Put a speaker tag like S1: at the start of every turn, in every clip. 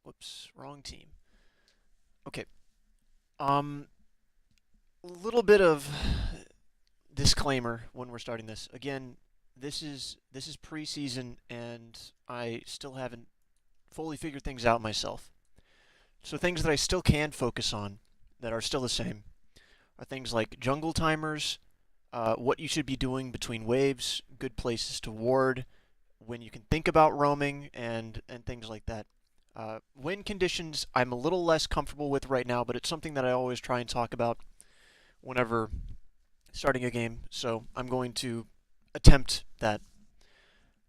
S1: Whoops, wrong team. Okay. Um, a little bit of disclaimer when we're starting this. Again, this is preseason, and I still haven't fully figured things out myself. So things that I still can focus on that are still the same are things like jungle timers, what you should be doing between waves, good places to ward, when you can think about roaming, and things like that. Wind conditions I'm a little less comfortable with right now, but it's something that I always try and talk about whenever starting a game, so I'm going to attempt that.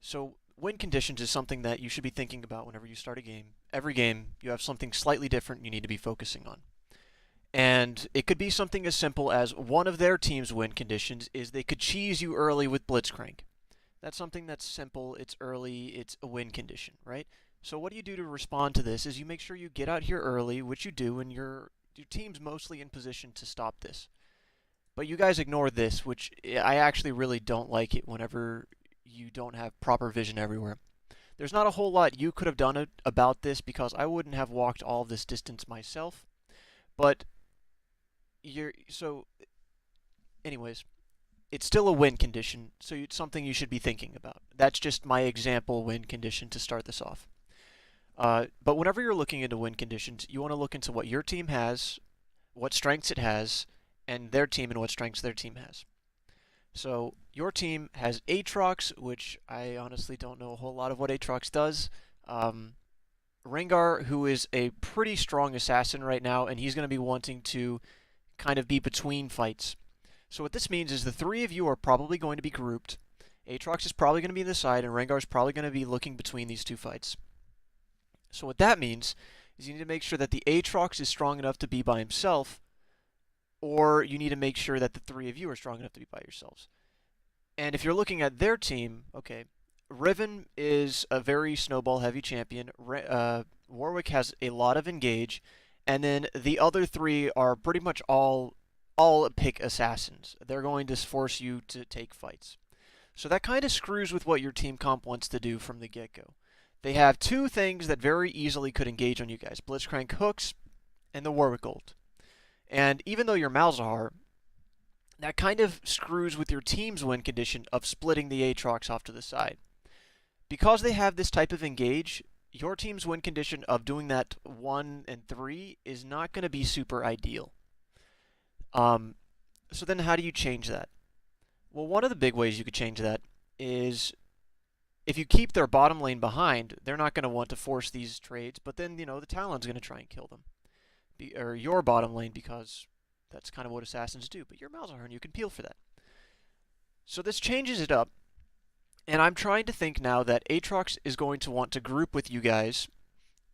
S1: So wind conditions is something that you should be thinking about whenever you start a game. Every game, you have something slightly different you need to be focusing on. And it could be something as simple as one of their team's win conditions is they could cheese you early with Blitzcrank. That's something that's simple, it's early, it's a win condition, right? So what do you do to respond to this is you make sure you get out here early, which you do, and your team's mostly in position to stop this. But you guys ignore this, which I actually really don't like it whenever you don't have proper vision everywhere. There's not a whole lot you could have done about this because I wouldn't have walked all of this distance myself. But anyways, it's still a win condition, so it's something you should be thinking about. That's just my example win condition to start this off. But whenever you're looking into win conditions, you want to look into what your team has, what strengths it has, and their team and what strengths their team has. So your team has Aatrox, which I honestly don't know a whole lot of what Aatrox does. Rengar, who is a pretty strong assassin right now, and he's going to be wanting to kind of be between fights. So what this means is the three of you are probably going to be grouped. Aatrox is probably going to be on the side, and Rengar is probably going to be looking between these two fights. So what that means is you need to make sure that the Aatrox is strong enough to be by himself, or you need to make sure that the three of you are strong enough to be by yourselves. And if you're looking at their team, okay, Riven is a very snowball-heavy champion. Warwick has a lot of engage, and then the other three are pretty much all pick assassins. They're going to force you to take fights. So that kind of screws with what your team comp wants to do from the get-go. They have two things that very easily could engage on you guys: Blitzcrank hooks and the Warwick ult. And even though you're Malzahar, that kind of screws with your team's win condition of splitting the Aatrox off to the side. Because they have this type of engage, your team's win condition of doing that 1 and 3 is not going to be super ideal. So then how do you change that? Well, one of the big ways you could change that is if you keep their bottom lane behind, they're not going to want to force these trades, but then, the Talon's going to try and kill them. Or your bottom lane, because that's kind of what assassins do. But you're Malzahar, and you can peel for that. So this changes it up, and I'm trying to think now that Aatrox is going to want to group with you guys,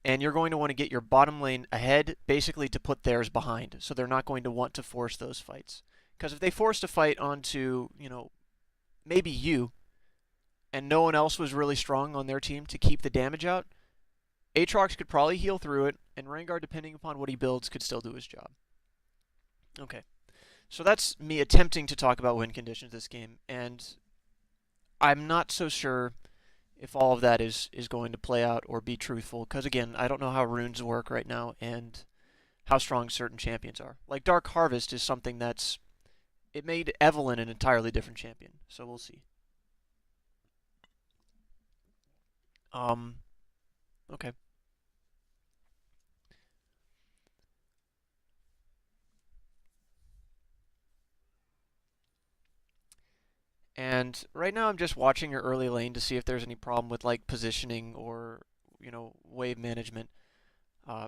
S1: and you're going to want to get your bottom lane ahead, basically to put theirs behind, so they're not going to want to force those fights. Because if they forced a fight onto, maybe you, and no one else was really strong on their team to keep the damage out, Aatrox could probably heal through it, and Rengar, depending upon what he builds, could still do his job. Okay, so that's me attempting to talk about win conditions this game, and I'm not so sure if all of that is going to play out or be truthful, because again, I don't know how runes work right now and how strong certain champions are. Like Dark Harvest is something it made Evelynn an entirely different champion, so we'll see. Okay. And right now I'm just watching your early lane to see if there's any problem with like positioning or, wave management. Uh,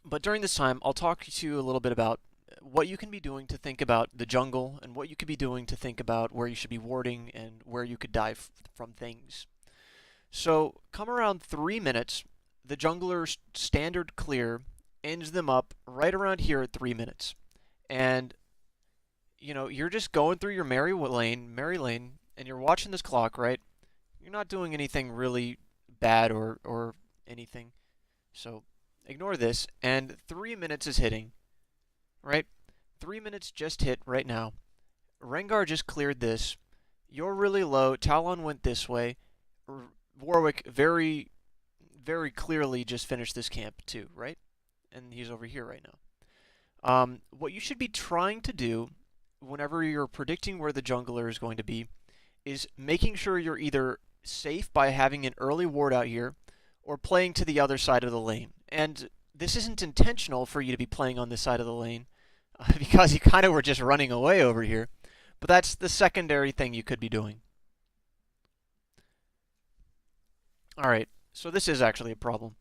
S1: but during this time, I'll talk to you a little bit about what you can be doing to think about the jungle and what you could be doing to think about where you should be warding and where you could die from things. So come around 3 minutes, the jungler's standard clear ends them up right around here at 3 minutes. And you're just going through your merry lane, and you're watching this clock, right? You're not doing anything really bad or anything. So ignore this, and 3 minutes is hitting, right? 3 minutes just hit right now. Rengar just cleared this. You're really low. Talon went this way. Warwick very, very clearly just finished this camp too, right? And he's over here right now. What you should be trying to do whenever you're predicting where the jungler is going to be is making sure you're either safe by having an early ward out here or playing to the other side of the lane. And this isn't intentional for you to be playing on this side of the lane because you kind of were just running away over here. But that's the secondary thing you could be doing. Alright, so this is actually a problem.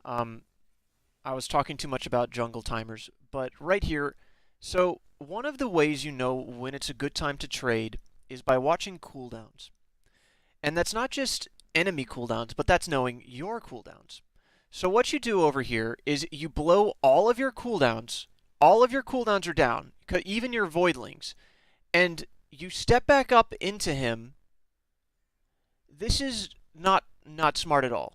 S1: I was talking too much about jungle timers, but right here, so one of the ways you know when it's a good time to trade is by watching cooldowns. And that's not just enemy cooldowns, but that's knowing your cooldowns. So what you do over here is you blow all of your cooldowns. All of your cooldowns are down, even your voidlings. And you step back up into him. This is not smart at all.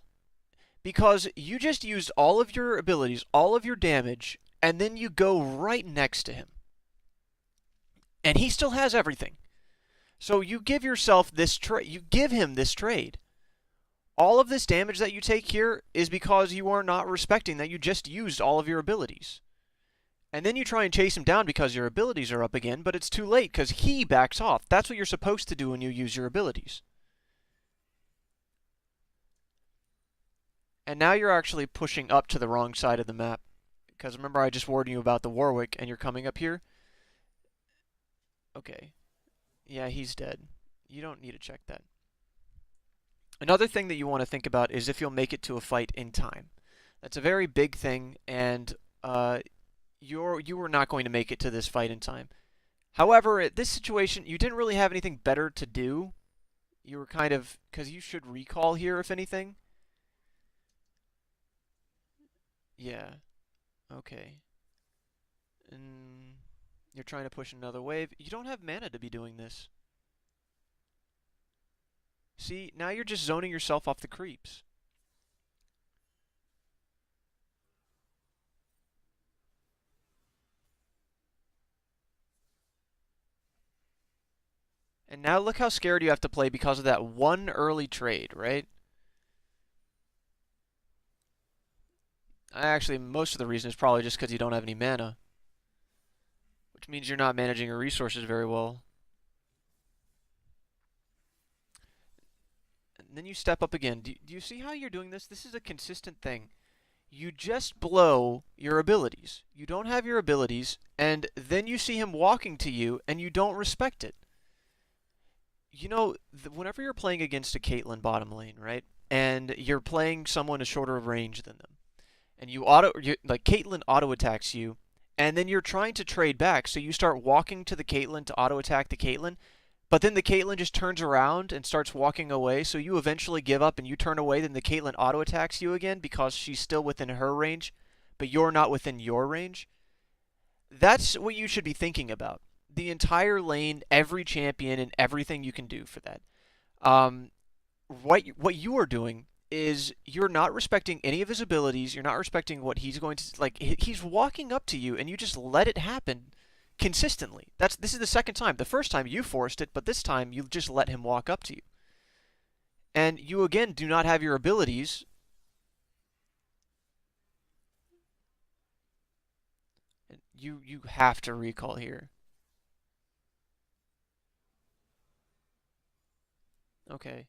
S1: Because you just used all of your abilities, all of your damage, and then you go right next to him. And he still has everything. So you give yourself this trade. You give him this trade. All of this damage that you take here is because you are not respecting that you just used all of your abilities. And then you try and chase him down because your abilities are up again, but it's too late because he backs off. That's what you're supposed to do when you use your abilities. And now you're actually pushing up to the wrong side of the map. Because remember I just warned you about the Warwick and you're coming up here? Okay. Yeah, he's dead. You don't need to check that. Another thing that you want to think about is if you'll make it to a fight in time. That's a very big thing, and you were not going to make it to this fight in time. However, at this situation, you didn't really have anything better to do. You were kind of... because you should recall here, if anything. Yeah. Okay. And you're trying to push another wave. You don't have mana to be doing this. See, now you're just zoning yourself off the creeps. And now look how scared you have to play because of that one early trade, right? Actually, most of the reason is probably just because you don't have any mana. Which means you're not managing your resources very well. And then you step up again. Do you see how you're doing this? This is a consistent thing. You just blow your abilities. You don't have your abilities, and then you see him walking to you, and you don't respect it. You know, whenever you're playing against a Caitlyn bottom lane, right? And you're playing someone a shorter range than them. And like Caitlyn auto attacks you, and then you're trying to trade back, so you start walking to the Caitlyn to auto attack the Caitlyn, but then the Caitlyn just turns around and starts walking away, so you eventually give up and you turn away, then the Caitlyn auto attacks you again because she's still within her range, but you're not within your range. That's what you should be thinking about. The entire lane, every champion, and everything you can do for that. What you are doing is you're not respecting any of his abilities. You're not respecting what he's going to... like, he's walking up to you, and you just let it happen consistently. This is the second time. The first time you forced it, but this time you just let him walk up to you. And you, again, do not have your abilities. You have to recall here. Okay.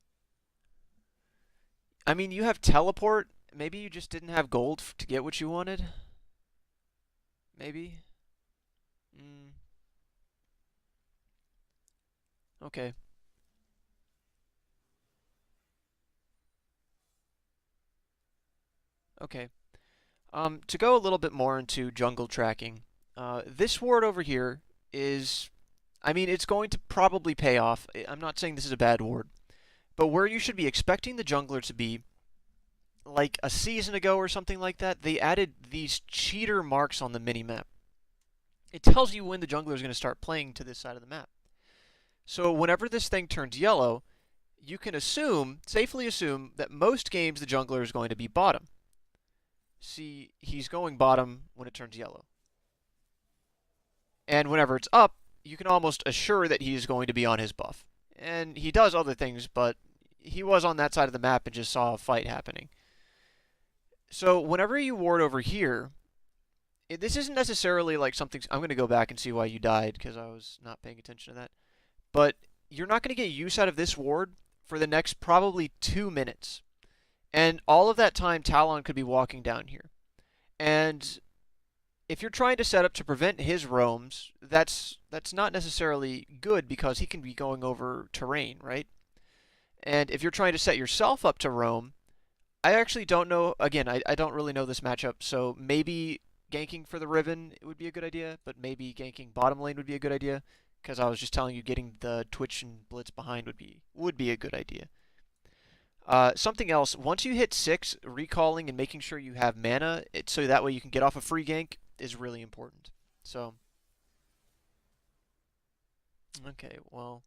S1: I mean, you have teleport. Maybe you just didn't have gold to get what you wanted. Maybe. Okay. Okay. To go a little bit more into jungle tracking, this ward over here is, I mean, it's going to probably pay off. I'm not saying this is a bad ward, but where you should be expecting the jungler to be, like a season ago or something like that, they added these cheater marks on the minimap. It tells you when the jungler is going to start playing to this side of the map. So whenever this thing turns yellow, you can assume, safely assume, that most games the jungler is going to be bottom. See, he's going bottom when it turns yellow. And whenever it's up, you can almost assure that he is going to be on his buff. And he does other things, but he was on that side of the map and just saw a fight happening. So whenever you ward over here, this isn't necessarily like something. I'm going to go back and see why you died because I was not paying attention to that. But you're not going to get use out of this ward for the next probably 2 minutes. And all of that time, Talon could be walking down here. And if you're trying to set up to prevent his roams, that's not necessarily good because he can be going over terrain, right? And if you're trying to set yourself up to roam, I actually don't know. Again, I don't really know this matchup, so maybe ganking for the Riven would be a good idea, but maybe ganking bottom lane would be a good idea, because I was just telling you getting the Twitch and Blitz behind would be a good idea. Something else, once you hit 6, recalling and making sure you have mana, so that way you can get off a free gank, is really important. So, okay, well,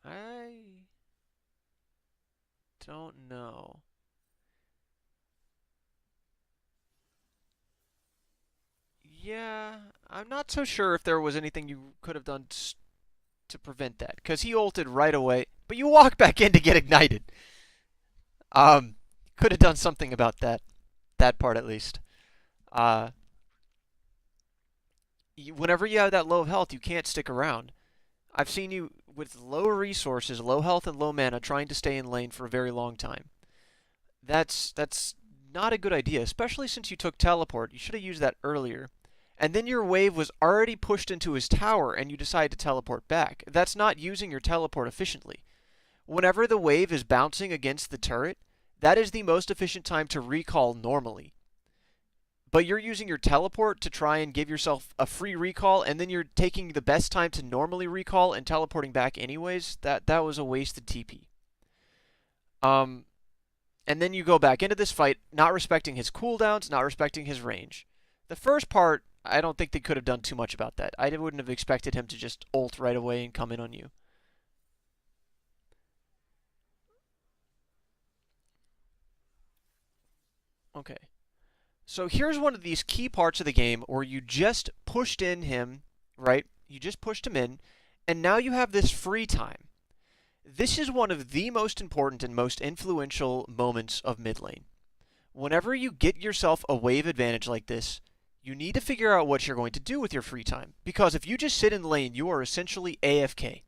S1: I don't know. Yeah, I'm not so sure if there was anything you could have done to prevent that, because he ulted right away, but you walk back in to get ignited. Um, could have done something about that part at least. Uh, Whenever you have that low health, you can't stick around. I've seen you with low resources, low health, and low mana trying to stay in lane for a very long time. That's not a good idea, especially since you took teleport. You should have used that earlier. And then your wave was already pushed into his tower and you decide to teleport back. That's not using your teleport efficiently. Whenever the wave is bouncing against the turret, that is the most efficient time to recall normally. But you're using your teleport to try and give yourself a free recall, and then you're taking the best time to normally recall and teleporting back anyways. That was a wasted TP. Um, and then you go back into this fight, not respecting his cooldowns, not respecting his range. The first part, I don't think they could have done too much about that. I wouldn't have expected him to just ult right away and come in on you. Okay. So here's one of these key parts of the game where you just pushed in him, right? You just pushed him in, and now you have this free time. This is one of the most important and most influential moments of mid lane. Whenever you get yourself a wave advantage like this, you need to figure out what you're going to do with your free time. Because if you just sit in lane, you are essentially AFK.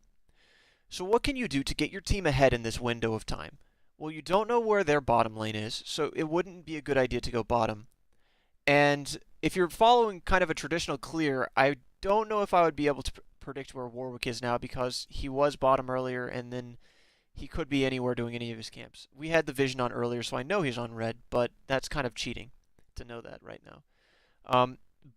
S1: So what can you do to get your team ahead in this window of time? Well, you don't know where their bottom lane is, so it wouldn't be a good idea to go bottom. And if you're following kind of a traditional clear, I don't know if I would be able to predict where Warwick is now because he was bottom earlier and then he could be anywhere doing any of his camps. We had the vision on earlier, so I know he's on red, but that's kind of cheating to know that right now.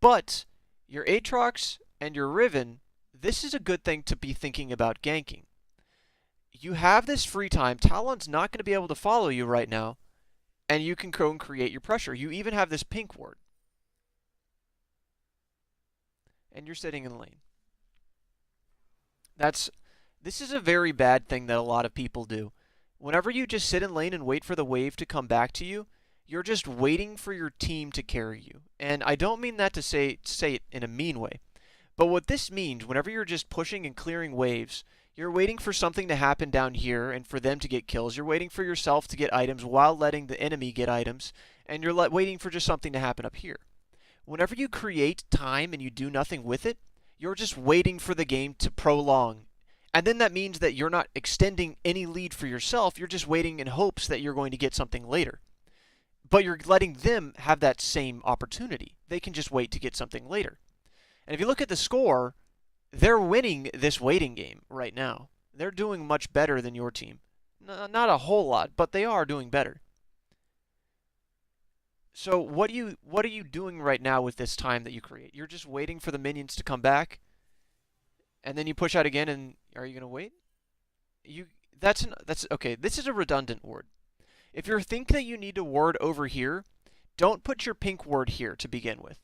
S1: But your Aatrox and your Riven, this is a good thing to be thinking about ganking. You have this free time. Talon's not going to be able to follow you right now, and you can go and create your pressure. You even have this pink ward. And you're sitting in lane. This is a very bad thing that a lot of people do. Whenever you just sit in lane and wait for the wave to come back to you, you're just waiting for your team to carry you. And I don't mean that to say it in a mean way. But what this means, whenever you're just pushing and clearing waves, you're waiting for something to happen down here and for them to get kills. You're waiting for yourself to get items while letting the enemy get items. And you're waiting for just something to happen up here. Whenever you create time and you do nothing with it, you're just waiting for the game to prolong. And then that means that you're not extending any lead for yourself. You're just waiting in hopes that you're going to get something later. But you're letting them have that same opportunity. They can just wait to get something later. And if you look at the score, they're winning this waiting game right now. They're doing much better than your team. Not a whole lot, but they are doing better. So what are you doing right now with this time that you create? You're just waiting for the minions to come back, and then you push out again. And are you gonna wait? That's okay. This is a redundant ward. If you think that you need to ward over here, don't put your pink ward here to begin with.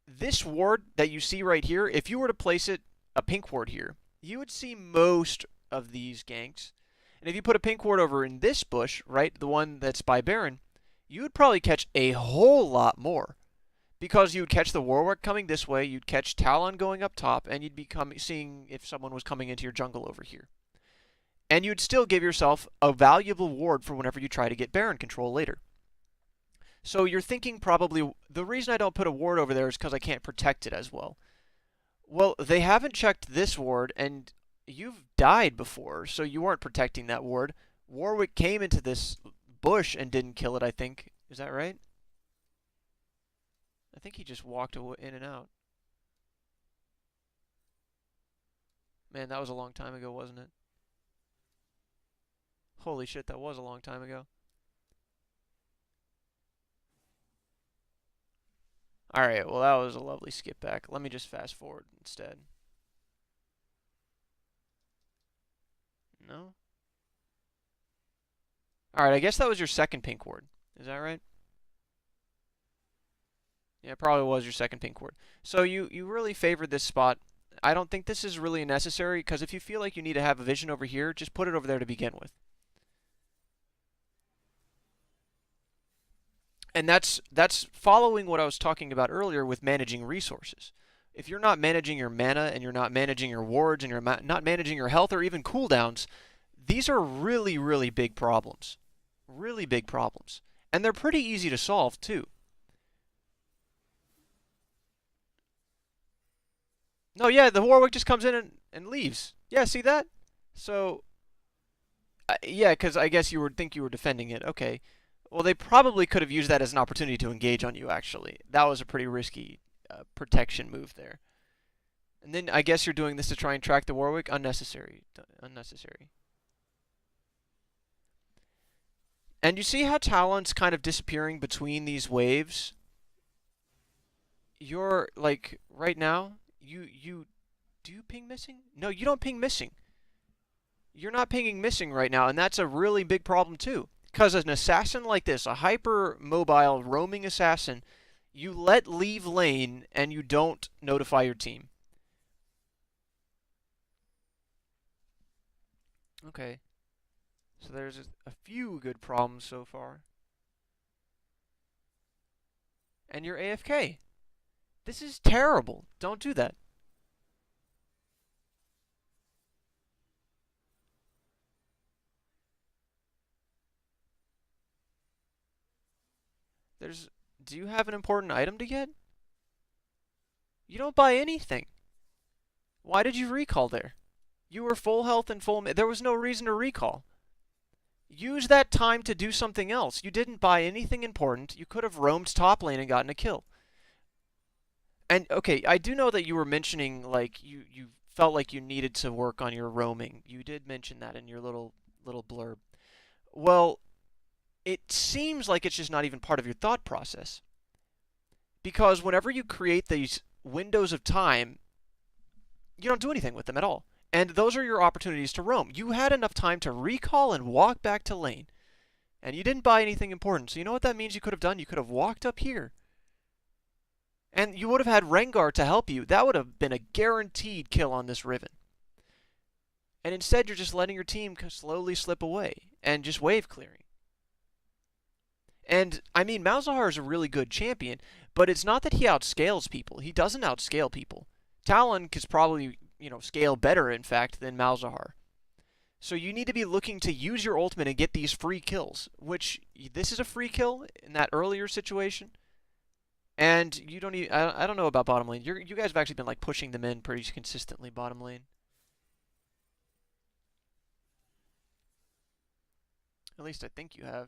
S1: This ward that you see right here, if you were to place a pink ward here, you would see most of these ganks. And if you put a pink ward over in this bush, right, the one that's by Baron, you would probably catch a whole lot more. Because you would catch the Warwick coming this way, you'd catch Talon going up top, and you'd be seeing if someone was coming into your jungle over here. And you'd still give yourself a valuable ward for whenever you try to get Baron control later. So you're thinking probably, the reason I don't put a ward over there is because I can't protect it as well. Well, they haven't checked this ward, and you've died before, so you weren't protecting that ward. Warwick came into this bush and didn't kill it, I think. Is that right? I think he just walked in and out. Man, that was a long time ago, wasn't it? Holy shit, that was a long time ago. Alright, well that was a lovely skip back. Let me just fast forward instead. No? Alright, I guess that was your second pink ward. Is that right? Yeah, it probably was your second pink ward. So you really favored this spot. I don't think this is really necessary, because if you feel like you need to have a vision over here, just put it over there to begin with. And that's following what I was talking about earlier with managing resources. If you're not managing your mana, and you're not managing your wards, and you're not managing your health or even cooldowns, these are really, really big problems. Really big problems. And they're pretty easy to solve, too. No, yeah, the Warwick just comes in and leaves. Yeah, see that? So, yeah, because I guess you would think you were defending it. Okay. Well, they probably could have used that as an opportunity to engage on you, actually. That was a pretty risky protection move there. And then I guess you're doing this to try and track the Warwick. Unnecessary. Unnecessary. And you see how Talon's kind of disappearing between these waves? You're, like, right now, you do you ping missing? No, you don't ping missing. You're not pinging missing right now, and that's a really big problem too. Because an assassin like this, a hyper-mobile roaming assassin, you let leave lane and you don't notify your team. Okay. So there's a few good problems so far. And you're AFK. This is terrible. Don't do that. There's... Do you have an important item to get? You don't buy anything. Why did you recall there? You were full health and full... There was no reason to recall. Use that time to do something else. You didn't buy anything important. You could have roamed top lane and gotten a kill. And, okay, I do know that you were mentioning, like, you felt like you needed to work on your roaming. You did mention that in your little blurb. Well, it seems like it's just not even part of your thought process. Because whenever you create these windows of time, you don't do anything with them at all. And those are your opportunities to roam. You had enough time to recall and walk back to lane. And you didn't buy anything important. So you know what that means you could have done? You could have walked up here. And you would have had Rengar to help you. That would have been a guaranteed kill on this Riven. And instead, you're just letting your team slowly slip away and just wave clearing. And, I mean, Malzahar is a really good champion, but it's not that he outscales people. He doesn't outscale people. Talon could probably, scale better, in fact, than Malzahar. So you need to be looking to use your ultimate and get these free kills, which this is a free kill in that earlier situation. And you don't even, I don't know about bottom lane. You guys have actually been like pushing them in pretty consistently bottom lane. At least I think you have.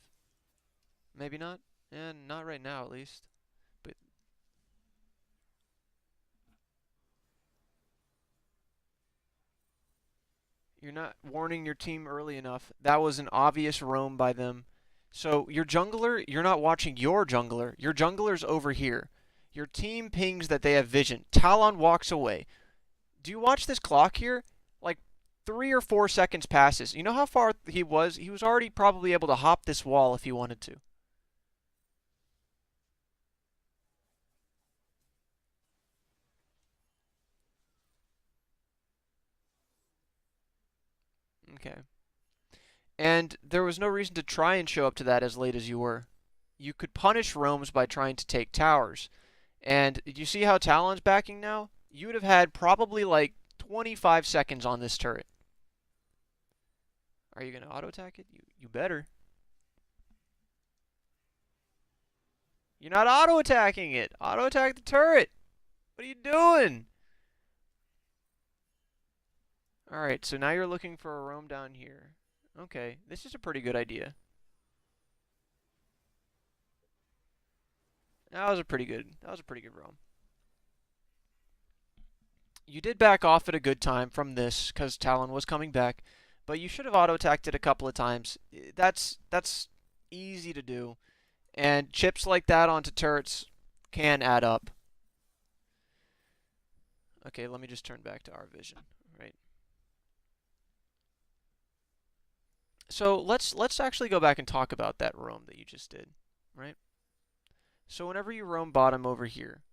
S1: Maybe not. Yeah, not right now at least. But you're not warning your team early enough. That was an obvious roam by them. So your jungler, you're not watching your jungler. Your jungler's over here. Your team pings that they have vision. Talon walks away. Do you watch this clock here? Like 3 or 4 seconds passes. You know how far he was? He was already probably able to hop this wall if he wanted to. Okay. And there was no reason to try and show up to that as late as you were. You could punish roams by trying to take towers. And do you see how Talon's backing now? You would have had probably like 25 seconds on this turret. Are you going to auto-attack it? You better. You're not auto-attacking it. Auto-attack the turret. What are you doing? Alright, so now you're looking for a roam down here. Okay, this is a pretty good idea. That was a pretty good roam. You did back off at a good time from this because Talon was coming back, but you should have auto-attacked it a couple of times. That's easy to do, and chips like that onto turrets can add up. Okay, let me just turn back to our vision, right? So let's actually go back and talk about that roam that you just did, right? So whenever you roam bottom over here,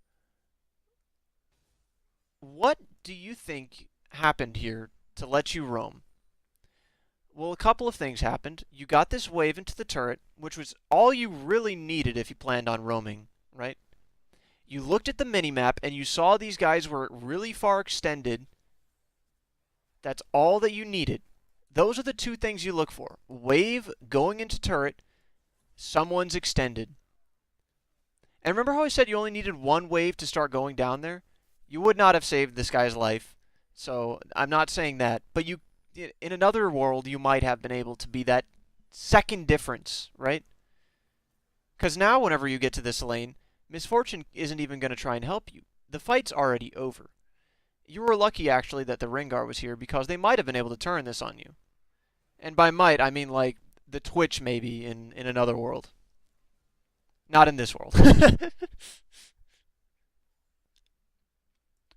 S1: what do you think happened here to let you roam? Well, a couple of things happened. You got this wave into the turret, which was all you really needed if you planned on roaming, right? You looked at the minimap and you saw these guys were really far extended. That's all that you needed. Those are the two things you look for. Wave going into turret, someone's extended. And remember how I said you only needed one wave to start going down there? You would not have saved this guy's life. So I'm not saying that. But you, in another world, you might have been able to be that second difference, right? Because now whenever you get to this lane, Misfortune isn't even going to try and help you. The fight's already over. You were lucky, actually, that the Rengar was here, because they might have been able to turn this on you. And by might, I mean, like, the Twitch, maybe, in another world. Not in this world.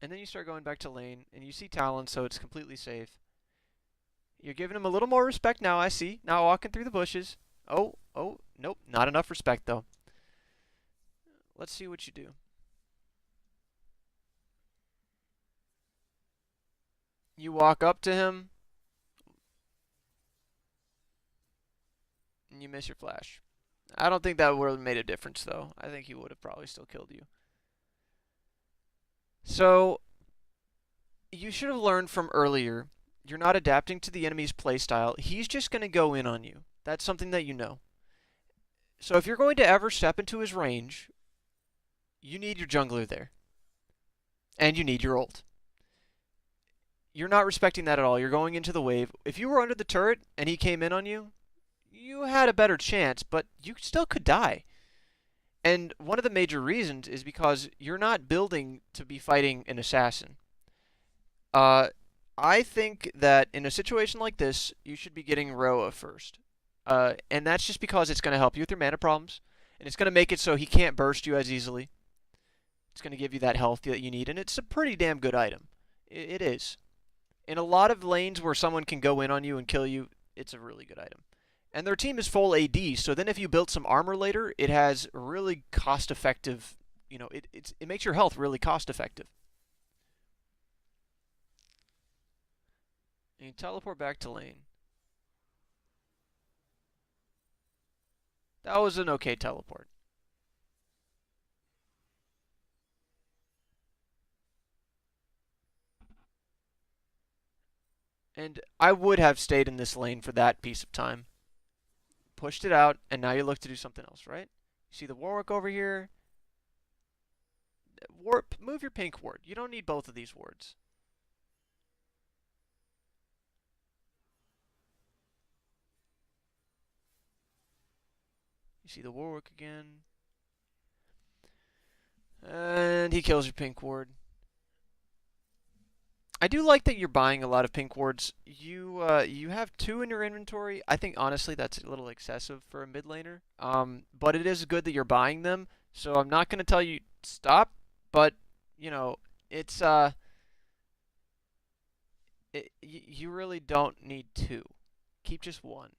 S1: And then you start going back to lane, and you see Talon, so it's completely safe. You're giving him a little more respect now, I see. Now walking through the bushes. Oh, nope, not enough respect, though. Let's see what you do. You walk up to him, and you miss your flash. I don't think that would have made a difference, though. I think he would have probably still killed you. So, you should have learned from earlier, you're not adapting to the enemy's playstyle. He's just going to go in on you. That's something that you know. So if you're going to ever step into his range, you need your jungler there. And you need your ult. You're not respecting that at all. You're going into the wave. If you were under the turret and he came in on you, you had a better chance, but you still could die. And one of the major reasons is because you're not building to be fighting an assassin. I think that in a situation like this, you should be getting Roa first. And that's just because it's going to help you with your mana problems, and it's going to make it so he can't burst you as easily. It's going to give you that health that you need, and it's a pretty damn good item. It is. In a lot of lanes where someone can go in on you and kill you, it's a really good item. And their team is full AD, so then if you build some armor later, it has really cost-effective, it makes your health really cost-effective. And you teleport back to lane. That was an okay teleport. And I would have stayed in this lane for that piece of time. Pushed it out, and now you look to do something else, right? You see the Warwick over here. Move your pink ward. You don't need both of these wards. You see the Warwick again. And he kills your pink ward. I do like that you're buying a lot of pink wards. You have 2 in your inventory. I think honestly that's a little excessive for a mid laner. But it is good that you're buying them. So I'm not gonna tell you stop, but it's you really don't need 2. Keep just 1.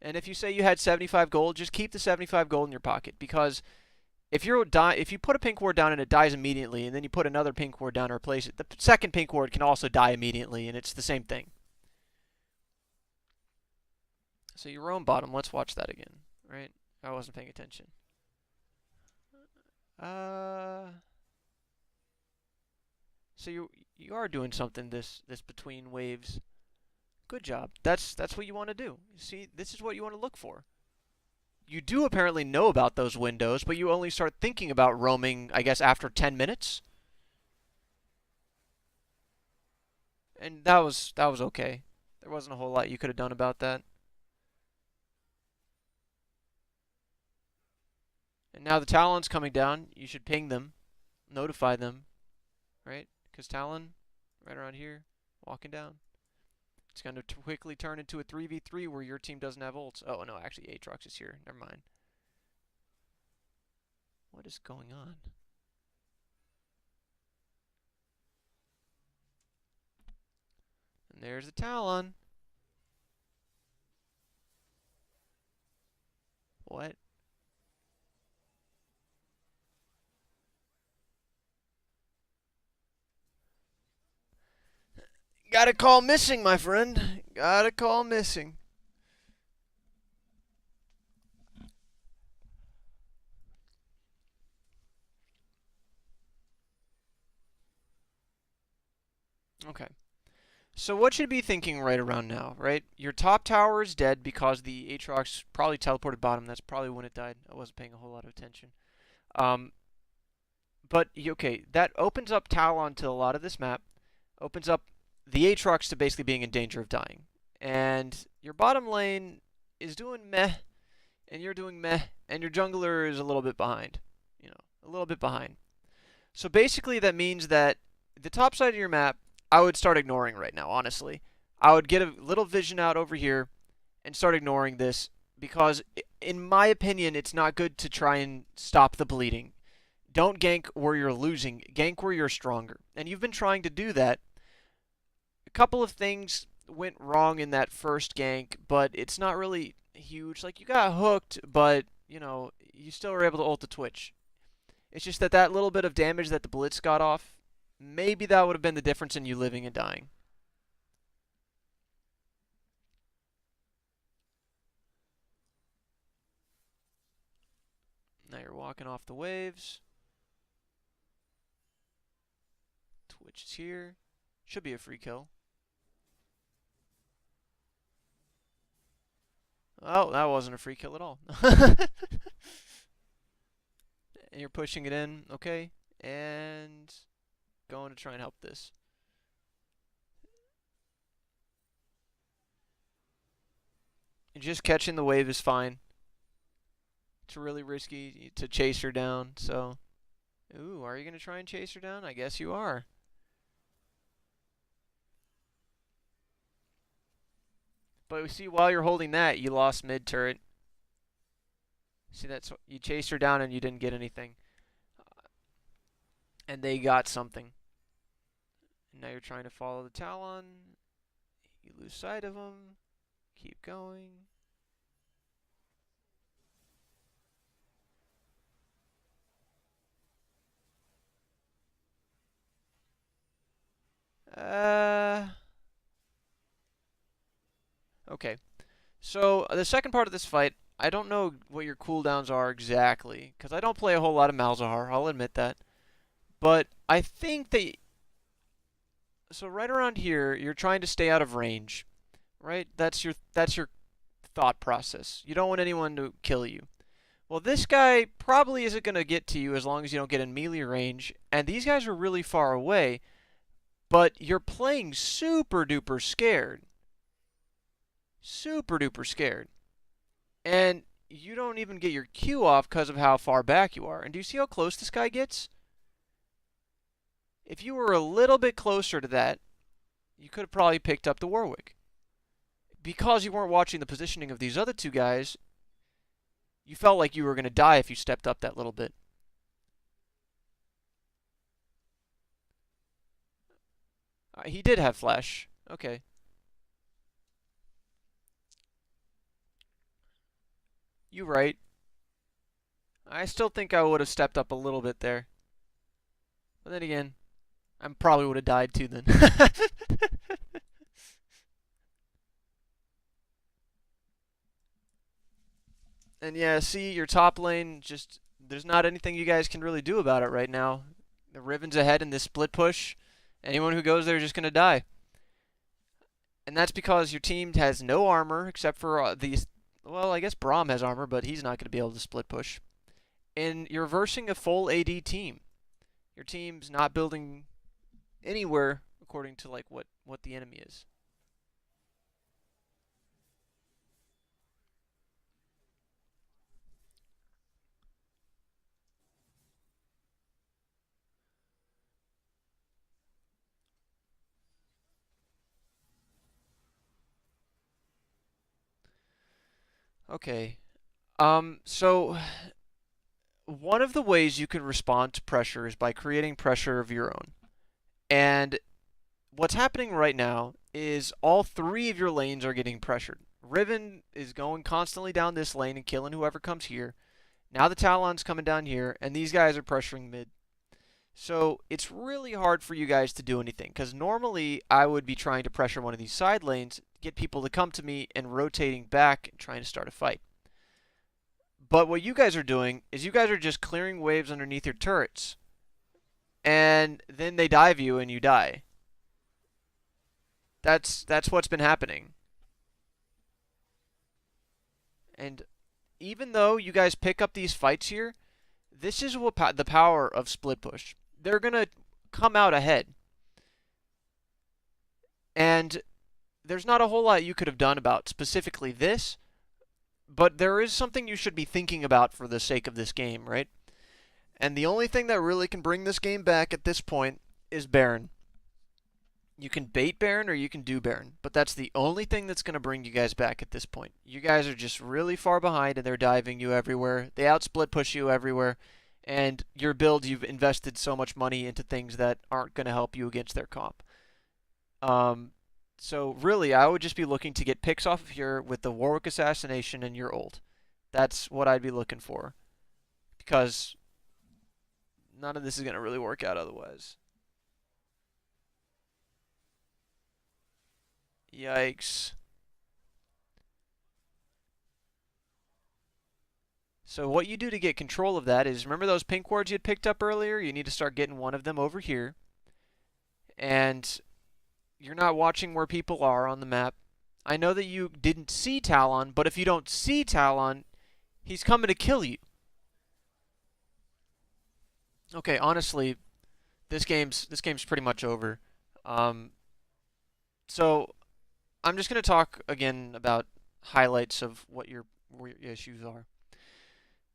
S1: And if you say you had 75 gold, just keep the 75 gold in your pocket, because if you put a pink ward down and it dies immediately, and then you put another pink ward down to replace it, the second pink ward can also die immediately, and it's the same thing. So you roam bottom. Let's watch that again. Right? I wasn't paying attention. So you are doing something this between waves. Good job. That's what you want to do. See, this is what you want to look for. You do apparently know about those windows, but you only start thinking about roaming, I guess, after 10 minutes. And that was okay. There wasn't a whole lot you could have done about that. And now the Talon's coming down. You should ping them, notify them, right? Because Talon, right around here, walking down. It's going to quickly turn into a 3v3 where your team doesn't have ults. Oh, no, actually, Aatrox is here. Never mind. What is going on? And there's the Talon. What? Gotta call missing, my friend. Gotta call missing. Okay. So what should be thinking right around now, right? Your top tower is dead because the Aatrox probably teleported bottom. That's probably when it died. I wasn't paying a whole lot of attention. Um, but, okay, that opens up Talon to a lot of this map. Opens up the Aatrox to basically being in danger of dying. And your bottom lane is doing meh, and you're doing meh, and your jungler is a little bit behind. You know, a little bit behind. So basically that means that the top side of your map, I would start ignoring right now, honestly. I would get a little vision out over here and start ignoring this because, in my opinion, it's not good to try and stop the bleeding. Don't gank where you're losing. Gank where you're stronger. And you've been trying to do that. A couple of things went wrong in that first gank, but it's not really huge. Like, you got hooked, but, you know, you still were able to ult the Twitch. It's just that that little bit of damage that the Blitz got off, maybe that would have been the difference in you living and dying. Now you're walking off the waves. Twitch is here. Should be a free kill. Oh, that wasn't a free kill at all. And you're pushing it in, okay? And going to try and help this. Just catching the wave is fine. It's really risky to chase her down, so... Ooh, are you going to try and chase her down? I guess you are. But we see while you're holding that, you lost mid turret. See, that's you chased her down and you didn't get anything. And they got something. And now you're trying to follow the Talon. You lose sight of them. Keep going. Okay. So, the second part of this fight, I don't know what your cooldowns are exactly, because I don't play a whole lot of Malzahar, I'll admit that. But I think that... So right around here, you're trying to stay out of range, right? That's your thought process. You don't want anyone to kill you. Well, this guy probably isn't going to get to you as long as you don't get in melee range, and these guys are really far away, but you're playing super duper scared. Super duper scared. And you don't even get your Q off because of how far back you are. And do you see how close this guy gets? If you were a little bit closer to that, you could have probably picked up the Warwick. Because you weren't watching the positioning of these other two guys, you felt like you were going to die if you stepped up that little bit. He did have flash. Okay. You right. I still think I would have stepped up a little bit there. But then again, I probably would have died too then. And yeah, see, your top lane, just, there's not anything you guys can really do about it right now. The Riven's ahead in this split push. Anyone who goes there is just going to die. And that's because your team has no armor except for these. Well, I guess Braum has armor, but he's not going to be able to split push. And you're versing a full AD team. Your team's not building anywhere according to like what the enemy is. Okay. So one of the ways you can respond to pressure is by creating pressure of your own. And what's happening right now is all three of your lanes are getting pressured. Riven is going constantly down this lane and killing whoever comes here. Now the Talon's coming down here, and these guys are pressuring mid. So it's really hard for you guys to do anything, because normally I would be trying to pressure one of these side lanes, get people to come to me, and rotating back and trying to start a fight. But what you guys are doing is you guys are just clearing waves underneath your turrets, and then they dive you and you die. That's what's been happening. And even though you guys pick up these fights here, this is what the power of split push. They're gonna come out ahead, and there's not a whole lot you could have done about specifically this, but there is something you should be thinking about for the sake of this game, right? And the only thing that really can bring this game back at this point is Baron. You can bait Baron or you can do Baron, but that's the only thing that's going to bring you guys back at this point. You guys are just really far behind and they're diving you everywhere. They outsplit push you everywhere, and your build, you've invested so much money into things that aren't going to help you against their comp. So really, I would just be looking to get picks off of here with the Warwick assassination and your ult. That's what I'd be looking for, because none of this is going to really work out otherwise. Yikes. So what you do to get control of that is, remember those pink wards you had picked up earlier? You need to start getting one of them over here. And you're not watching where people are on the map. I know that you didn't see Talon, but if you don't see Talon, he's coming to kill you. Okay, honestly, this game's pretty much over. Um, so I'm just gonna talk again about highlights of what your issues are.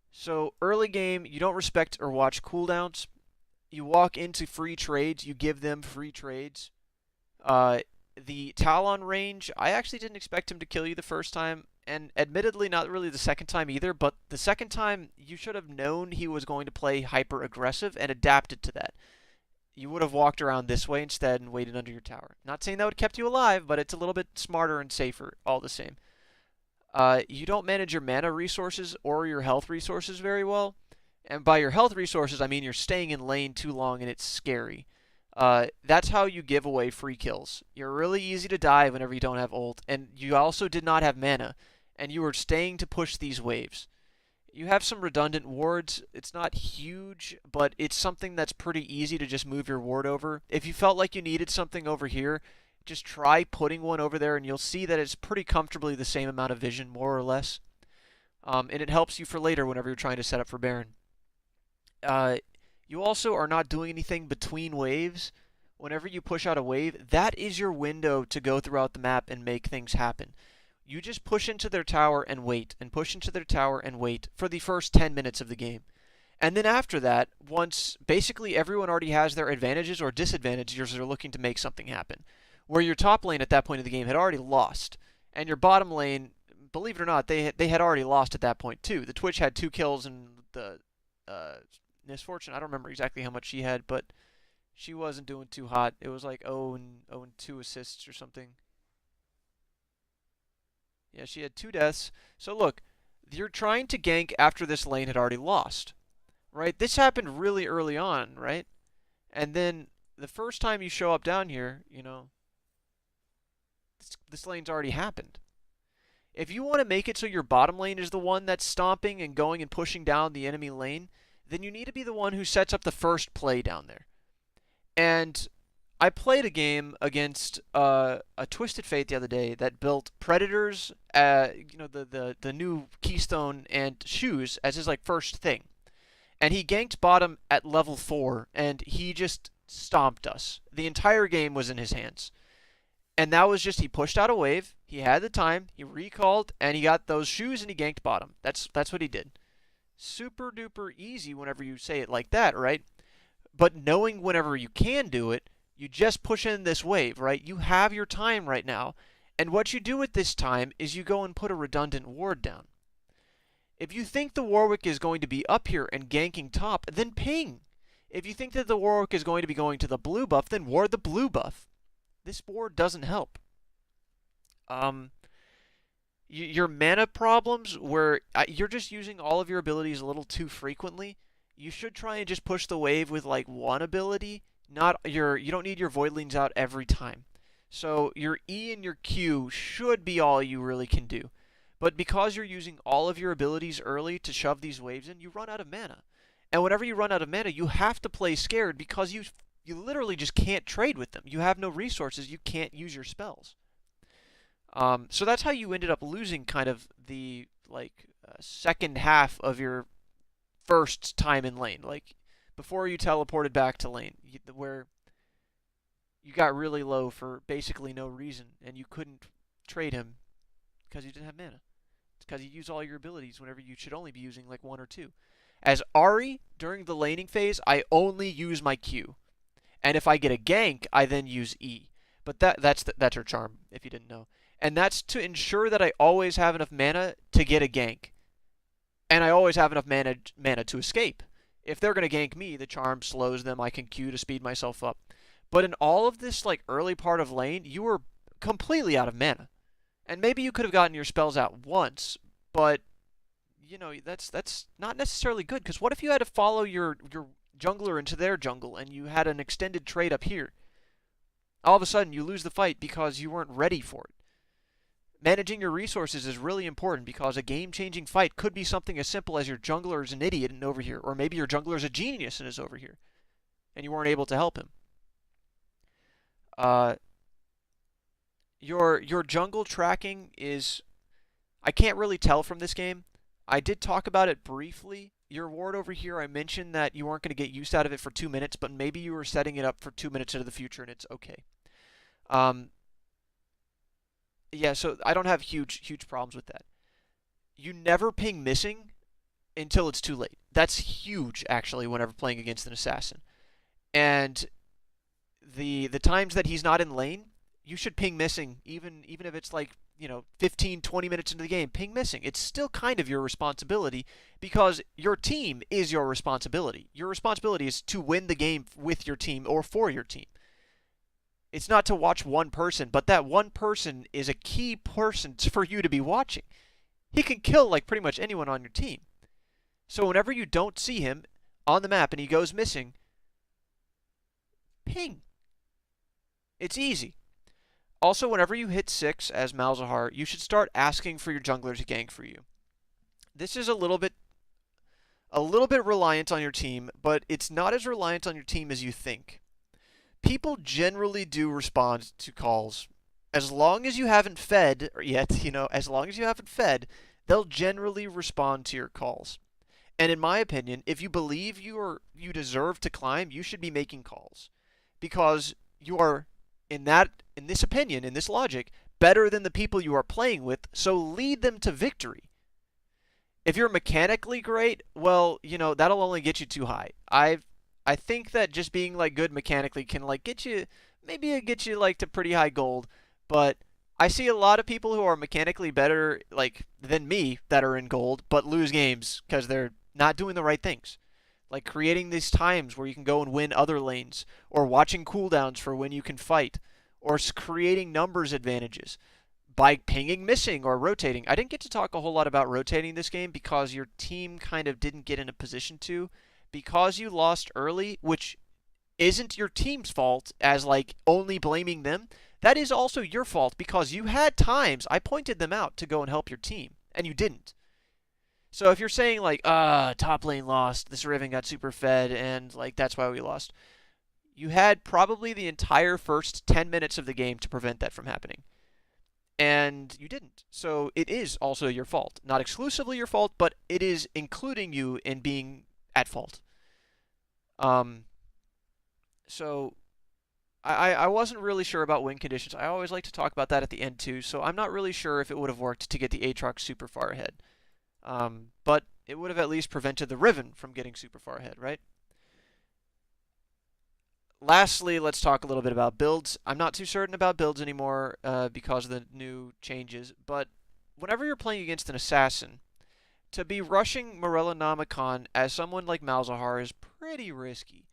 S1: So early game, you don't respect or watch cooldowns. You walk into free trades, you give them free trades. Uh, the Talon range, I actually didn't expect him to kill you the first time, and admittedly not really the second time either, but the second time you should have known he was going to play hyper aggressive and adapted to that. You would have walked around this way instead and waited under your tower. Not saying that would have kept you alive, but it's a little bit smarter and safer all the same. You don't manage your mana resources or your health resources very well. And by your health resources, I mean you're staying in lane too long and it's scary. That's how you give away free kills. You're really easy to die whenever you don't have ult, and you also did not have mana, and you were staying to push these waves. You have some redundant wards. It's not huge, but it's something that's pretty easy to just move your ward over. If you felt like you needed something over here, just try putting one over there, and you'll see that it's pretty comfortably the same amount of vision, more or less. And it helps you for later whenever you're trying to set up for Baron. Uh, you also are not doing anything between waves. Whenever you push out a wave, that is your window to go throughout the map and make things happen. You just push into their tower and wait, and push into their tower and wait for the first 10 minutes of the game. And then after that, once basically everyone already has their advantages or disadvantages, they're looking to make something happen. Where your top lane at that point of the game had already lost, and your bottom lane, believe it or not, they had already lost at that point too. The Twitch had 2 kills, and the Misfortune, I don't remember exactly how much she had, but she wasn't doing too hot. It was like 0 and 2 assists or something. Yeah, she had 2 deaths. So look, you're trying to gank after this lane had already lost, right? This happened really early on, right? And then the first time you show up down here, this lane's already happened. If you want to make it so your bottom lane is the one that's stomping and going and pushing down the enemy lane, then you need to be the one who sets up the first play down there. And I played a game against a Twisted Fate the other day that built Predators, the new Keystone and shoes as his like first thing, and he ganked bottom at level 4, and he just stomped us. The entire game was in his hands. And that was just he pushed out a wave, he had the time, he recalled, and he got those shoes and he ganked bottom. That's what he did. Super duper easy whenever you say it like that, right? But knowing whenever you can do it, you just push in this wave, right? You have your time right now. And what you do at this time is you go and put a redundant ward down. If you think the Warwick is going to be up here and ganking top, then ping. If you think that the Warwick is going to be going to the blue buff, then ward the blue buff. This ward doesn't help. Um, your mana problems where you're just using all of your abilities a little too frequently. You should try and just push the wave with like one ability. You don't need your Voidlings out every time. So your E and your Q should be all you really can do. But because you're using all of your abilities early to shove these waves in, you run out of mana. And whenever you run out of mana, you have to play scared because you literally just can't trade with them. You have no resources. You can't use your spells. So that's how you ended up losing kind of the second half of your first time in lane, like before you teleported back to lane, where you got really low for basically no reason, and you couldn't trade him because you didn't have mana. It's because you use all your abilities whenever you should only be using like one or two. As Ari, during the laning phase, I only use my Q. And if I get a gank, I then use E. But that's her charm, if you didn't know. And that's to ensure that I always have enough mana to get a gank. And I always have enough mana to escape. If they're going to gank me, the charm slows them. I can Q to speed myself up. But in all of this like early part of lane, you were completely out of mana. And maybe you could have gotten your spells out once, but that's not necessarily good. Because what if you had to follow your jungler into their jungle and you had an extended trade up here? All of a sudden, you lose the fight because you weren't ready for it. Managing your resources is really important because a game-changing fight could be something as simple as your jungler is an idiot and over here, or maybe your jungler is a genius and is over here, and you weren't able to help him. Your jungle tracking is, I can't really tell from this game. I did talk about it briefly. Your ward over here, I mentioned that you weren't going to get use out of it for 2 minutes, but maybe you were setting it up for 2 minutes into the future, and it's okay. Yeah, so I don't have huge problems with that. You never ping missing until it's too late. That's huge, actually, whenever playing against an assassin. And the times that he's not in lane, you should ping missing, even if it's like 15, 20 minutes into the game. Ping missing. It's still kind of your responsibility because your team is your responsibility. Your responsibility is to win the game with your team or for your team. It's not to watch one person, but that one person is a key person for you to be watching. He can kill like pretty much anyone on your team. So whenever you don't see him on the map and he goes missing, ping. It's easy. Also, whenever you hit 6 as Malzahar, you should start asking for your jungler to gank for you. This is a little bit reliant on your team, but it's not as reliant on your team as you think. People generally do respond to calls. As long as you haven't fed yet, as long as you haven't fed, they'll generally respond to your calls. And in my opinion, if you believe you deserve to climb, you should be making calls. Because you are, in this opinion, in this logic, better than the people you are playing with, so lead them to victory. If you're mechanically great, well, that'll only get you too high. I think that just being like good mechanically can get you to pretty high gold, but I see a lot of people who are mechanically better than me that are in gold but lose games because they're not doing the right things. Like creating these times where you can go and win other lanes, or watching cooldowns for when you can fight, or creating numbers advantages by pinging missing or rotating. I didn't get to talk a whole lot about rotating this game because your team kind of didn't get in a position to. Because you lost early, which isn't your team's fault as only blaming them, that is also your fault because you had times, I pointed them out to go and help your team, and you didn't. So if you're saying top lane lost, this Riven got super fed, and that's why we lost, You had probably the entire first 10 minutes of the game to prevent that from happening. And you didn't. So it is also your fault. Not exclusively your fault, but it is including you in being at fault. Um, so I wasn't really sure about win conditions. I always like to talk about that at the end too, so I'm not really sure if it would have worked to get the Aatrox super far ahead. But it would have at least prevented the Riven from getting super far ahead, right? Lastly, let's talk a little bit about builds. I'm not too certain about builds anymore because of the new changes, but whenever you're playing against an assassin, to be rushing Morellonomicon as someone like Malzahar is pretty risky.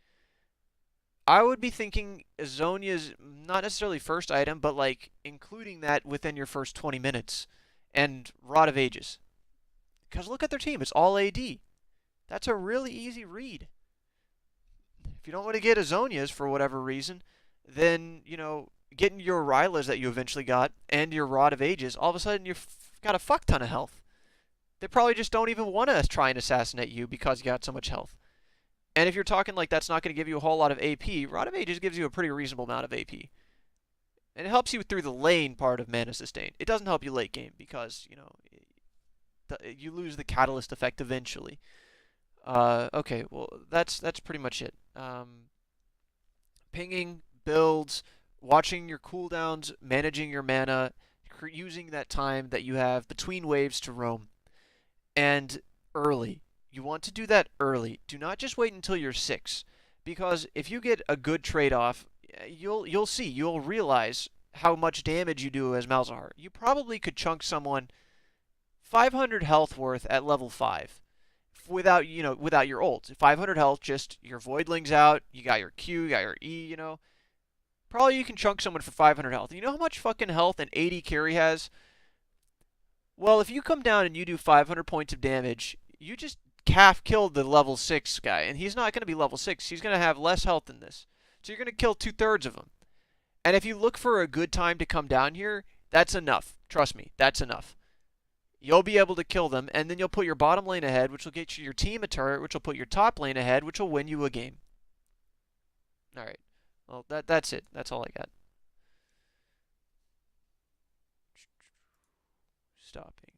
S1: I would be thinking Azonia's not necessarily first item, but like including that within your first 20 minutes and Rod of Ages. Because look at their team, it's all AD. That's a really easy read. If you don't want to get Azonias for whatever reason, then, getting your Rylas that you eventually got and your Rod of Ages, all of a sudden you've got a fuck ton of health. They probably just don't even want to try and assassinate you because you got so much health. And if you're talking like that's not going to give you a whole lot of AP, Rod of Ages gives you a pretty reasonable amount of AP. And it helps you through the lane part of mana sustain. It doesn't help you late game because, you lose the catalyst effect eventually. Okay, well, that's pretty much it. Pinging, builds, watching your cooldowns, managing your mana, using that time that you have between waves to roam. And early. You want to do that early. Do not just wait until you're 6. Because if you get a good trade-off, you'll see, you'll realize how much damage you do as Malzahar. You probably could chunk someone 500 health worth at level 5 without your ult. 500 health, just your Voidling's out, you got your Q, you got your E. Probably you can chunk someone for 500 health. You know how much fucking health an 80 carry has? Well, if you come down and you do 500 points of damage, you just calf killed the level 6 guy, and he's not going to be level 6. He's going to have less health than this. So you're going to kill 2/3 of him. And if you look for a good time to come down here, that's enough. Trust me, that's enough. You'll be able to kill them, and then you'll put your bottom lane ahead, which will get you your team a turret, which will put your top lane ahead, which will win you a game. Alright. Well, that's it. That's all I got. Stopping.